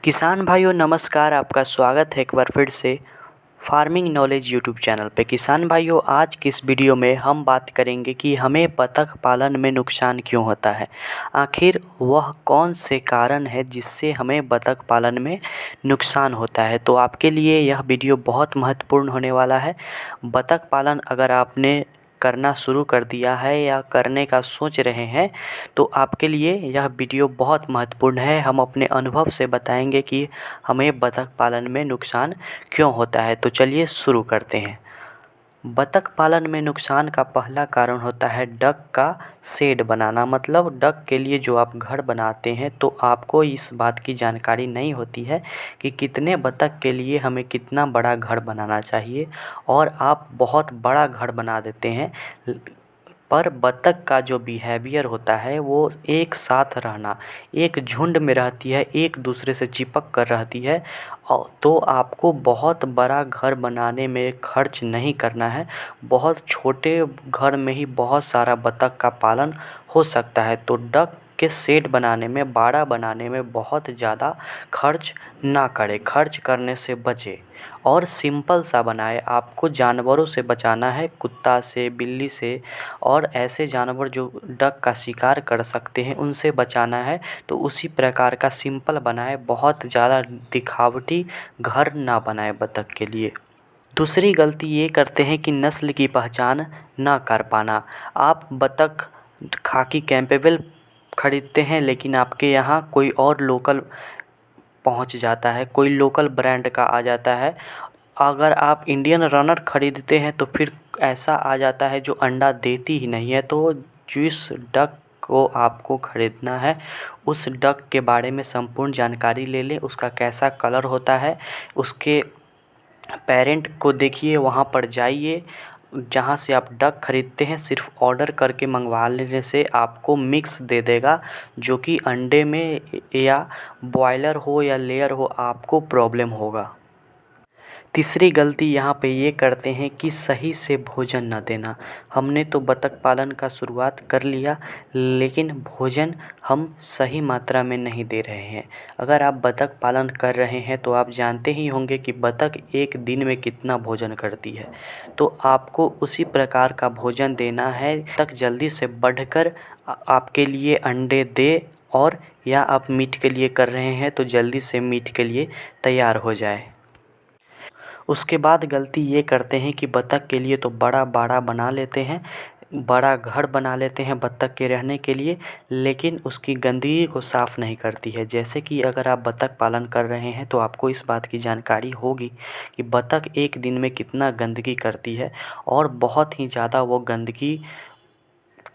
किसान भाइयों नमस्कार। आपका स्वागत है एक बार फिर से फार्मिंग नॉलेज यूट्यूब चैनल पे। किसान भाइयों आज की इस वीडियो में हम बात करेंगे कि हमें बतख पालन में नुकसान क्यों होता है। आखिर वह कौन से कारण है जिससे हमें बतख पालन में नुकसान होता है। तो आपके लिए यह वीडियो बहुत महत्वपूर्ण होने वाला है। बतख पालन अगर आपने करना शुरू कर दिया है या करने का सोच रहे हैं तो आपके लिए यह वीडियो बहुत महत्वपूर्ण है। हम अपने अनुभव से बताएंगे कि हमें बतख पालन में नुकसान क्यों होता है। तो चलिए शुरू करते हैं। बतख पालन में नुकसान का पहला कारण होता है डक का शेड बनाना। मतलब डक के लिए जो आप घर बनाते हैं तो आपको इस बात की जानकारी नहीं होती है कि कितने बतख के लिए हमें कितना बड़ा घर बनाना चाहिए, और आप बहुत बड़ा घर बना देते हैं। पर बतख का जो बिहेवियर होता है वो एक साथ रहना, एक झुंड में रहती है, एक दूसरे से चिपक कर रहती है। तो आपको बहुत बड़ा घर बनाने में खर्च नहीं करना है। बहुत छोटे घर में ही बहुत सारा बतख का पालन हो सकता है। तो डक के सेट बनाने में, बाड़ा बनाने में बहुत ज़्यादा खर्च ना करें, खर्च करने से बचें और सिंपल सा बनाए। आपको जानवरों से बचाना है, कुत्ता से, बिल्ली से और ऐसे जानवर जो डक का शिकार कर सकते हैं उनसे बचाना है। तो उसी प्रकार का सिंपल बनाए, बहुत ज़्यादा दिखावटी घर ना बनाए बतख के लिए। दूसरी गलती ये करते हैं कि नस्ल की पहचान ना कर पाना। आप बतख खाकी कैंपेबल ख़रीदते हैं लेकिन आपके यहाँ कोई और लोकल पहुँच जाता है, कोई लोकल ब्रांड का आ जाता है। अगर आप इंडियन रनर ख़रीदते हैं तो फिर ऐसा आ जाता है जो अंडा देती ही नहीं है। तो जिस डक को आपको ख़रीदना है उस डक के बारे में संपूर्ण जानकारी ले लें। उसका कैसा कलर होता है, उसके पेरेंट को देखिए, वहाँ पर जाइए जहाँ से आप डक ख़रीदते हैं। सिर्फ ऑर्डर करके मंगवा लेने से आपको मिक्स दे देगा, जो कि अंडे में या बॉयलर हो या लेयर हो आपको प्रॉब्लम होगा। तीसरी गलती यहाँ पे ये करते हैं कि सही से भोजन न देना। हमने तो बतख पालन का शुरुआत कर लिया लेकिन भोजन हम सही मात्रा में नहीं दे रहे हैं। अगर आप बतख पालन कर रहे हैं तो आप जानते ही होंगे कि बतख एक दिन में कितना भोजन करती है। तो आपको उसी प्रकार का भोजन देना है। बतख जल्दी से बढ़कर आपके लिए अंडे दे, और या आप मीट के लिए कर रहे हैं तो जल्दी से मीट के लिए तैयार हो जाए। उसके बाद गलती ये करते हैं कि बतख के लिए तो बड़ा बाड़ा बना लेते हैं, बड़ा घर बना लेते हैं बतख के रहने के लिए, लेकिन उसकी गंदगी को साफ़ नहीं करती है। जैसे कि अगर आप बतख पालन कर रहे हैं तो आपको इस बात की जानकारी होगी कि बतख एक दिन में कितना गंदगी करती है, और बहुत ही ज़्यादा वो गंदगी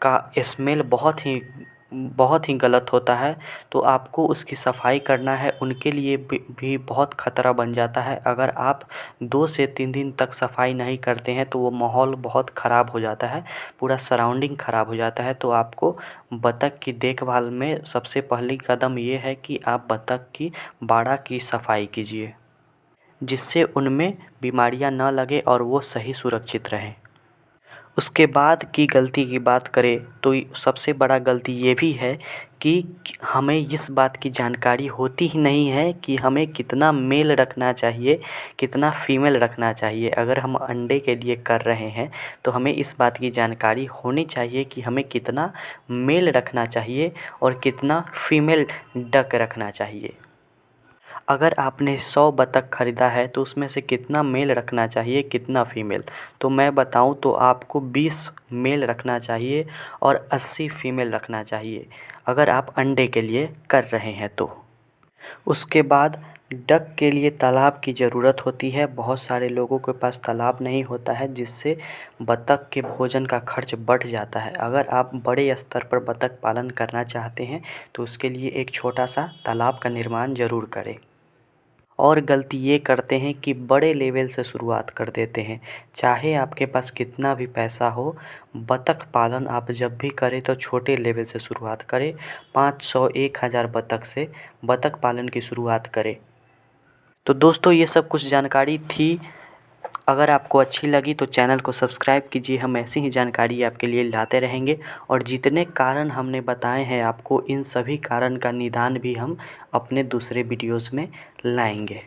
का स्मेल बहुत ही गलत होता है। तो आपको उसकी सफाई करना है। उनके लिए भी बहुत ख़तरा बन जाता है। अगर आप 2 से 3 दिन तक सफाई नहीं करते हैं तो वो माहौल बहुत ख़राब हो जाता है, पूरा सराउंडिंग ख़राब हो जाता है। तो आपको बतख की देखभाल में सबसे पहली कदम ये है कि आप बतख की बाड़ा की सफाई कीजिए, जिससे उनमें बीमारियां न लगे और वो सही सुरक्षित रहें। उसके बाद की गलती की बात करें तो सबसे बड़ा गलती ये भी है कि हमें इस बात की जानकारी होती ही नहीं है कि हमें कितना मेल रखना चाहिए, कितना फीमेल रखना चाहिए। अगर हम अंडे के लिए कर रहे हैं तो हमें इस बात की जानकारी होनी चाहिए कि हमें कितना मेल रखना चाहिए और कितना फीमेल डक रखना चाहिए। अगर आपने 100 बतख ख़रीदा है तो उसमें से कितना मेल रखना चाहिए, कितना फीमेल। तो मैं बताऊं तो आपको 20 मेल रखना चाहिए और 80 फीमेल रखना चाहिए अगर आप अंडे के लिए कर रहे हैं तो। उसके बाद डक के लिए तालाब की ज़रूरत होती है। बहुत सारे लोगों के पास तालाब नहीं होता है, जिससे बतख के भोजन का खर्च बढ़ जाता है। अगर आप बड़े स्तर पर बतख पालन करना चाहते हैं तो उसके लिए एक छोटा सा तालाब का निर्माण ज़रूर करें। और गलती ये करते हैं कि बड़े लेवल से शुरुआत कर देते हैं। चाहे आपके पास कितना भी पैसा हो, बतख पालन आप जब भी करें तो छोटे लेवल से शुरुआत करें। 500 1000 बतख से बतख पालन की शुरुआत करें। तो दोस्तों ये सब कुछ जानकारी थी अगर आपको अच्छी लगी तो चैनल को सब्सक्राइब कीजिए। हम ऐसी ही जानकारी आपके लिए लाते रहेंगे और जितने कारण हमने बताए हैं आपको, इन सभी कारण का निदान भी हम अपने दूसरे वीडियोज़ में लाएंगे।